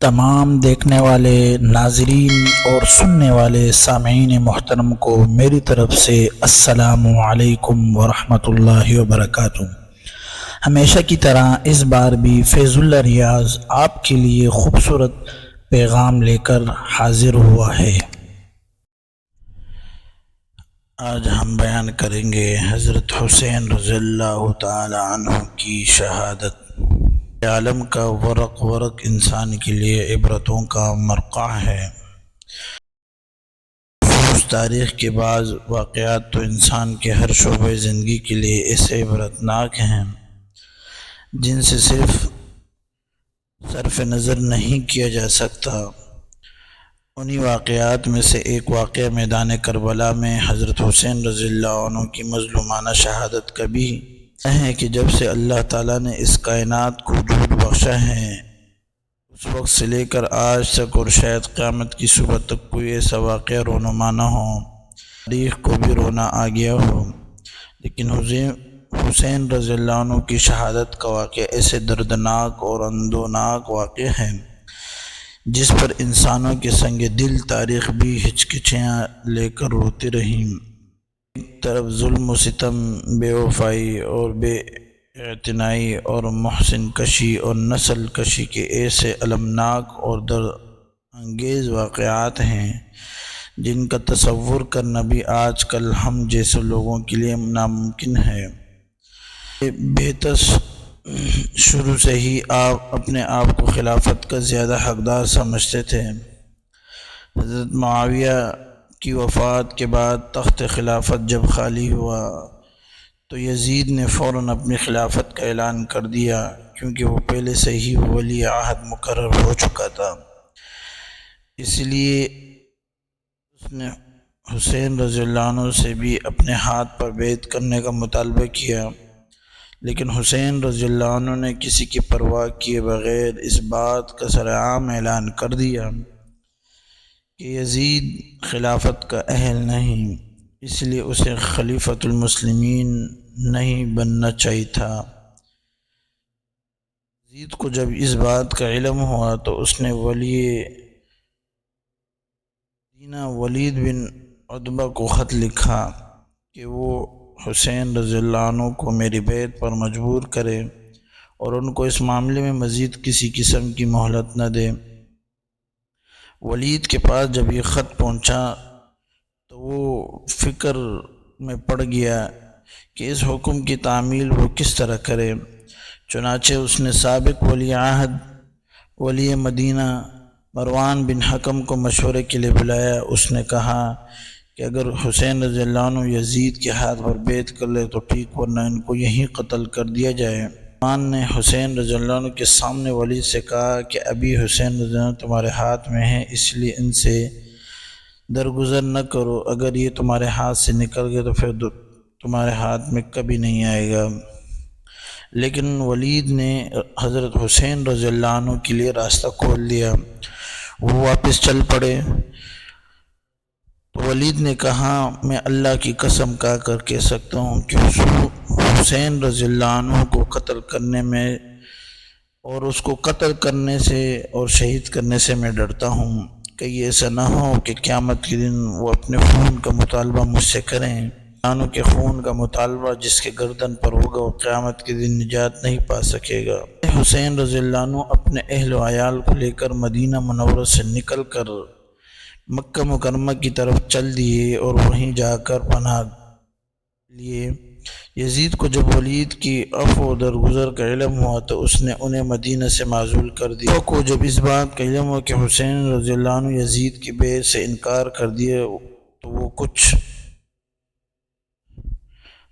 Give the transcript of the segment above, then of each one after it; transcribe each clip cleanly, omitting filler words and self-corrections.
تمام دیکھنے والے ناظرین اور سننے والے سامعین محترم کو میری طرف سے السلام علیکم ورحمۃ اللہ وبرکاتہ۔ ہمیشہ کی طرح اس بار بھی فیض اللہ ریاض آپ کے لیے خوبصورت پیغام لے کر حاضر ہوا ہے۔ آج ہم بیان کریں گے حضرت حسین رضی اللہ تعالی عنہ کی شہادت۔ عالم کا ورق ورق انسان کے لیے عبرتوں کا مرقع ہے۔ اس تاریخ کے بعض واقعات تو انسان کے ہر شعبہ زندگی کے لیے ایسے عبرتناک ہیں جن سے صرف نظر نہیں کیا جا سکتا۔ انہی واقعات میں سے ایک واقعہ میدان کربلا میں حضرت حسین رضی اللہ عنہ کی مظلومانہ شہادت کا بھی ہے کہ جب سے اللہ تعالیٰ نے اس کائنات کو وجود بخشا ہے اس وقت سے لے کر آج تک اور شاید قیامت کی صبح تک کوئی ایسا واقعہ رونما نہ ہو، تاریخ کو بھی رونا آ گیا ہو، لیکن حسین رضی اللہ عنہ کی شہادت کا واقعہ ایسے دردناک اور اندوناک واقعہ ہے جس پر انسانوں کے سنگ دل تاریخ بھی ہچکچیاں لے کر روتی رہی۔ ایک طرف ظلم و ستم، بے وفائی اور بے اعتنائی اور محسن کشی اور نسل کشی کے ایسے المناک اور درد انگیز واقعات ہیں جن کا تصور کرنا بھی آج کل ہم جیسے لوگوں کے لیے ناممکن ہے۔ بہتر شروع سے ہی آپ اپنے آپ کو خلافت کا زیادہ حقدار سمجھتے تھے۔ حضرت معاویہ کی وفات کے بعد تخت خلافت جب خالی ہوا تو یزید نے فوراً اپنی خلافت کا اعلان کر دیا، کیونکہ وہ پہلے سے ہی ولی عہد مقرر ہو چکا تھا۔ اس لیے اس نے حسین رضی اللہ عنہ سے بھی اپنے ہاتھ پر بیعت کرنے کا مطالبہ کیا، لیکن حسین رضی اللہ عنہ نے کسی کی پرواہ کیے بغیر اس بات کا سرعام اعلان کر دیا کہ یزید خلافت کا اہل نہیں، اس لیے اسے خلیفۃ المسلمین نہیں بننا چاہیے تھا۔ یزید کو جب اس بات کا علم ہوا تو اس نے ولی مدینہ ولید بن عتبہ کو خط لکھا کہ وہ حسین رضی اللہ عنہ کو میری بیعت پر مجبور کرے اور ان کو اس معاملے میں مزید کسی قسم کی مہلت نہ دے۔ ولید کے پاس جب یہ خط پہنچا تو وہ فکر میں پڑ گیا کہ اس حکم کی تعمیل وہ کس طرح کرے۔ چنانچہ اس نے سابق ولی عہد ولی مدینہ مروان بن حکم کو مشورے کے لیے بلایا۔ اس نے کہا کہ اگر حسین رضی اللہ عنہ یزید کے ہاتھ پر بیعت کر لے تو ٹھیک، ورنہ ان کو یہیں قتل کر دیا جائے۔ مروان نے حسین رضی اللہ عنہ کے سامنے ولید سے کہا کہ ابھی حسین رضی اللہ عنہ تمہارے ہاتھ میں ہیں، اس لیے ان سے درگزر نہ کرو، اگر یہ تمہارے ہاتھ سے نکل گئے تو پھر تمہارے ہاتھ میں کبھی نہیں آئے گا۔ لیکن ولید نے حضرت حسین رضی اللہ عنہ کے لیے راستہ کھول دیا، وہ واپس چل پڑے۔ تو ولید نے کہا میں اللہ کی قسم کھا کر کہہ سکتا ہوں کہ حسین رضی اللہ عنہ کو قتل کرنے میں اور اس کو قتل کرنے سے اور شہید کرنے سے میں ڈرتا ہوں، کہیں ایسا نہ ہو کہ قیامت کے دن وہ اپنے خون کا مطالبہ مجھ سے کریں۔ انسانوں کے خون کا مطالبہ جس کے گردن پر ہوگا وہ قیامت کے دن نجات نہیں پا سکے گا۔ حسین رضی اللہ عنہ اپنے اہل و عیال کو لے کر مدینہ منورہ سے نکل کر مکہ مکرمہ کی طرف چل دیے اور وہیں جا کر پناہ لیے۔ یزید کو جب ولید کی عفو و درگزر کا علم ہوا تو اس نے انہیں مدینہ سے معزول کر دیا۔ کو جب اس بات کا علم ہوا کہ حسین رضی اللہ عنہ یزید کی بیعت سے انکار کر دیا تو وہ کچھ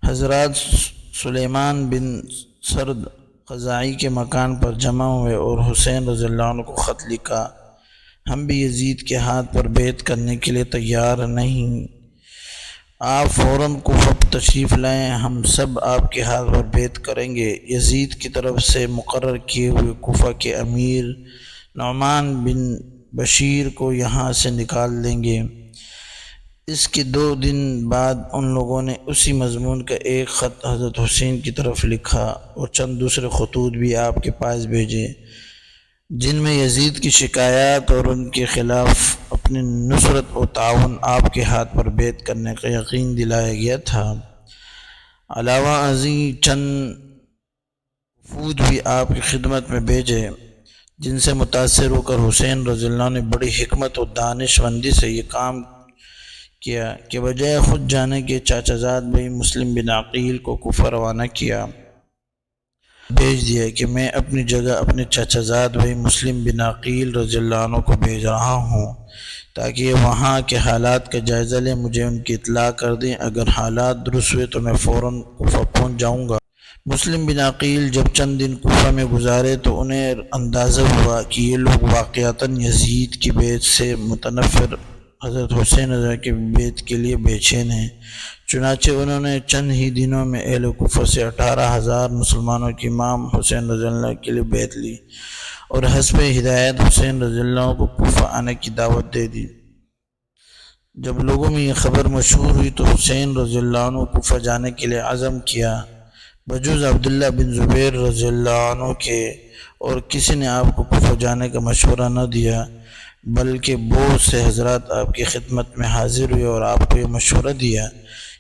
حضرات سلیمان بن سرد خزاعی کے مکان پر جمع ہوئے اور حسین رضی اللہ عنہ کو خط لکھا، ہم بھی یزید کے ہاتھ پر بیعت کرنے کے لیے تیار نہیں، آپ فوراً کوفہ تشریف لائیں، ہم سب آپ کے ہاتھ پر بیعت کریں گے۔ یزید کی طرف سے مقرر کیے ہوئے کوفہ کے امیر نعمان بن بشیر کو یہاں سے نکال دیں گے۔ اس کے 2 دن بعد ان لوگوں نے اسی مضمون کا ایک خط حضرت حسین کی طرف لکھا اور چند دوسرے خطوط بھی آپ کے پاس بھیجے۔ جن میں یزید کی شکایات اور ان کے خلاف اپنی نصرت و تعاون آپ کے ہاتھ پر بیعت کرنے کا یقین دلایا گیا تھا۔ علاوہ ازیں چند وفود بھی آپ کی خدمت میں بھیجے، جن سے متاثر ہو کر حسین رضی اللہ عنہ نے بڑی حکمت و دانشمندی سے یہ کام کیا کہ بجائے خود جانے کے چاچا زاد بھائی مسلم بن عقیل کو کوفہ روانہ کیا، بھیج دیا کہ میں اپنی جگہ اپنے چاچا زاد بھائی مسلم بن عقیل رضی اللہ عنہ کو بھیج رہا ہوں تاکہ یہ وہاں کے حالات کا جائزہ لیں، مجھے ان کی اطلاع کر دیں، اگر حالات درست ہوئے تو میں فوراً کوفہ پہنچ جاؤں گا۔ مسلم بن عقیل جب چند دن کوفہ میں گزارے تو انہیں اندازہ ہوا کہ یہ لوگ واقعتاً یزید کی بیعت سے متنفر حضرت حسین رضی اللہ کی بیعت کے لیے بے چین ہیں۔ چنانچہ انہوں نے چند ہی دنوں میں اہل کوفہ سے 18,000 مسلمانوں کی امام حسین رضی اللہ کے لیے بیعت لی اور حسب ہدایت حسین رضی اللہ کو کوفہ آنے کی دعوت دے دی۔ جب لوگوں میں یہ خبر مشہور ہوئی تو حسین رضی اللہ عنہ کوفہ جانے کے لیے عزم کیا، بجوز عبداللہ بن زبیر رضی اللہ عنہ کے، اور کسی نے آپ کو کوفہ جانے کا مشورہ نہ دیا، بلکہ بہت سے حضرات آپ کی خدمت میں حاضر ہوئے اور آپ کو یہ مشورہ دیا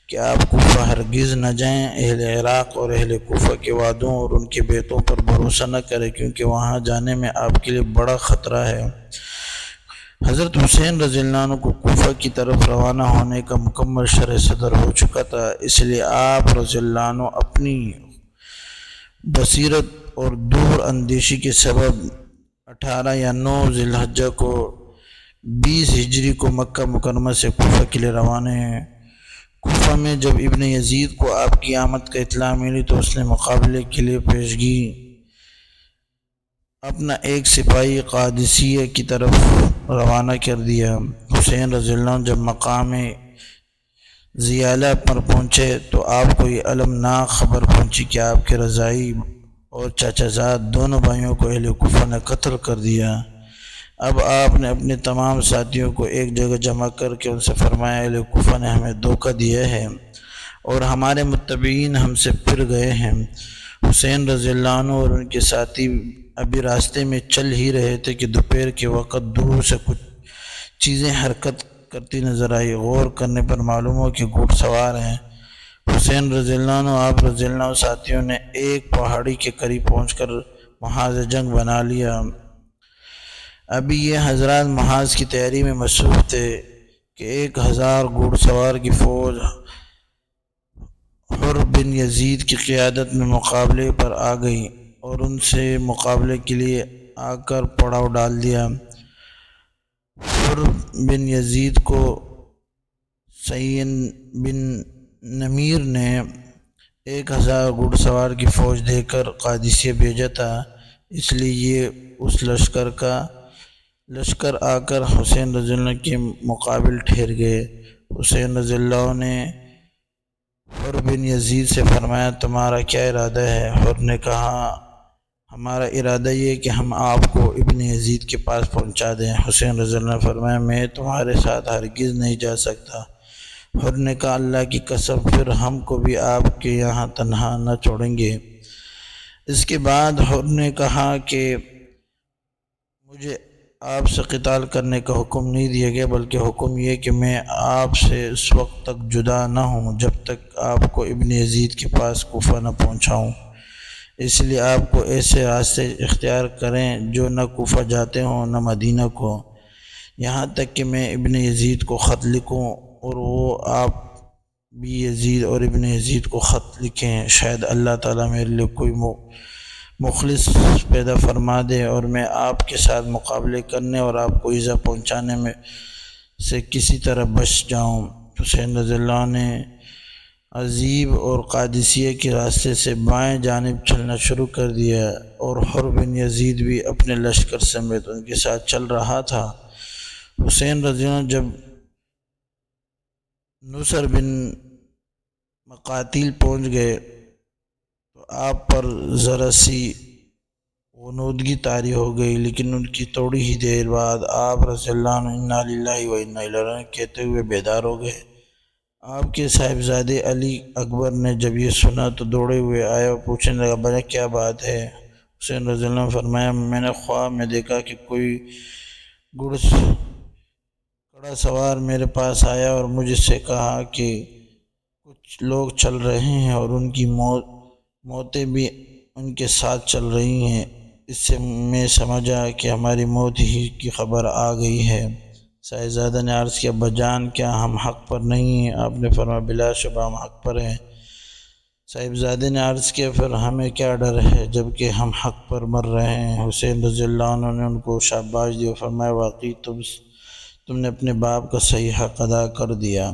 کہ آپ کوفہ ہرگز نہ جائیں، اہل عراق اور اہل کوفہ کے وعدوں اور ان کے بیعتوں پر بھروسہ نہ کریں، کیونکہ وہاں جانے میں آپ کے لیے بڑا خطرہ ہے۔ حضرت حسین رضی اللہ عنہ کو کوفہ کی طرف روانہ ہونے کا مکمل شرح صدر ہو چکا تھا، اس لیے آپ رضی اللہ عنہ اپنی بصیرت اور دور اندیشی کے سبب 18 یا 9 ذی الحجہ کو 20 ہجری کو مکہ مکرمہ سے کوفہ کے لیے روانہ ہیں۔ کوفہ میں جب ابن یزید کو آپ کی آمد کا اطلاع ملی تو اس نے مقابلے کے لیے پیشگی اپنا ایک سپاہی قادسیہ کی طرف روانہ کر دیا۔ حسین رضی اللہ عنہ جب مقام زیالہ پر پہنچے تو آپ کو یہ المناک خبر پہنچی کہ آپ کے رضاعی اور چاچا زاد دونوں بھائیوں کو اہل کوفہ نے قتل کر دیا۔ اب آپ نے اپنے تمام ساتھیوں کو ایک جگہ جمع کر کے ان سے فرمایا، اہل کوفہ نے ہمیں دھوکہ دیا ہے اور ہمارے متبعین ہم سے پھر گئے ہیں۔ حسین رضی اللہ عنہ اور ان کے ساتھی ابھی راستے میں چل ہی رہے تھے کہ دوپہر کے وقت دور سے کچھ چیزیں حرکت کرتی نظر آئی۔ غور کرنے پر معلوم ہو کہ گھوڑ سوار ہیں۔ حسین رضی اللہ عنہ آپ رضی اللہ عنہ ساتھیوں نے ایک پہاڑی کے قریب پہنچ کر محاذ جنگ بنا لیا۔ ابھی یہ حضرات محاذ کی تیاری میں مصروف تھے کہ 1000 گھوڑ سوار کی فوج حر بن یزید کی قیادت میں مقابلے پر آ گئی اور ان سے مقابلے کے لیے آ کر پڑاؤ ڈال دیا۔ حر بن یزید کو سعین بن نمیر نے 1000 گھوڑ سوار کی فوج دے کر قادسیہ بھیجا تھا، اس لیے یہ اس لشکر آ کر حسین رضی اللہ کے مقابل ٹھہر گئے۔ حسین رضی اللہ نے حر بن یزید سے فرمایا، تمہارا کیا ارادہ ہے؟ حر نے کہا، ہمارا ارادہ یہ کہ ہم آپ کو ابن یزید کے پاس پہنچا دیں۔ حسین رضی اللہ نے فرمایا، میں تمہارے ساتھ ہرگز نہیں جا سکتا۔ حر نے کہا، اللہ کی قسم، پھر ہم کو بھی آپ کے یہاں تنہا نہ چھوڑیں گے۔ اس کے بعد حر نے کہا کہ مجھے آپ سے قتال کرنے کا حکم نہیں دیا گیا، بلکہ حکم یہ کہ میں آپ سے اس وقت تک جدا نہ ہوں جب تک آپ کو ابن یزید کے پاس کوفہ نہ پہنچاؤں، اس لیے آپ کو ایسے راستے اختیار کریں جو نہ کوفہ جاتے ہوں نہ مدینہ کو، یہاں تک کہ میں ابن یزید کو خط لکھوں اور وہ آپ بھی یزید اور ابن یزید کو خط لکھیں، شاید اللہ تعالیٰ میرے لیے کوئی مخلص پیدا فرما دے اور میں آپ کے ساتھ مقابلے کرنے اور آپ کو ایذا پہنچانے میں سے کسی طرح بچ جاؤں۔ حسین رضی اللہ نے عزیب اور قادسیہ کے راستے سے بائیں جانب چلنا شروع کر دیا اور حر بن یزید بھی اپنے لشکر سمیت ان کے ساتھ چل رہا تھا۔ حسین رضی اللہ جب نصر بن مقاتل پہنچ گئے تو آپ پر ذرا سی غنودگی طاری ہو گئی، لیکن ان کی تھوڑی ہی دیر بعد آپ رضی اللہ عنہ انا للہ و انا الیہ راجعون کہتے ہوئے بیدار ہو گئے۔ آپ کے صاحبزادے علی اکبر نے جب یہ سنا تو دوڑے ہوئے آئے اور پوچھنے لگا، بھیا کیا بات ہے؟ حسین رضی اللہ عنہ نے فرمایا میں نے خواب میں دیکھا کہ کوئی گھڑ سوار میرے پاس آیا اور مجھ سے کہا کہ کچھ لوگ چل رہے ہیں اور ان کی موتیں بھی ان کے ساتھ چل رہی ہیں، اس سے میں سمجھا کہ ہماری موت ہی کی خبر آ گئی ہے۔ صاحبزادہ نے عرض کیا ابا جان کیا ہم حق پر نہیں ہیں؟ آپ نے فرمایا بلا شبہ ہم حق پر ہیں۔ صاحبزادے نے عرض کیا پھر ہمیں کیا ڈر ہے جبکہ ہم حق پر مر رہے ہیں؟ حسین رضی اللہ عنہ نے ان کو شاباش دی اور فرمایا واقعی تم نے اپنے باپ کا صحیح حق ادا کر دیا۔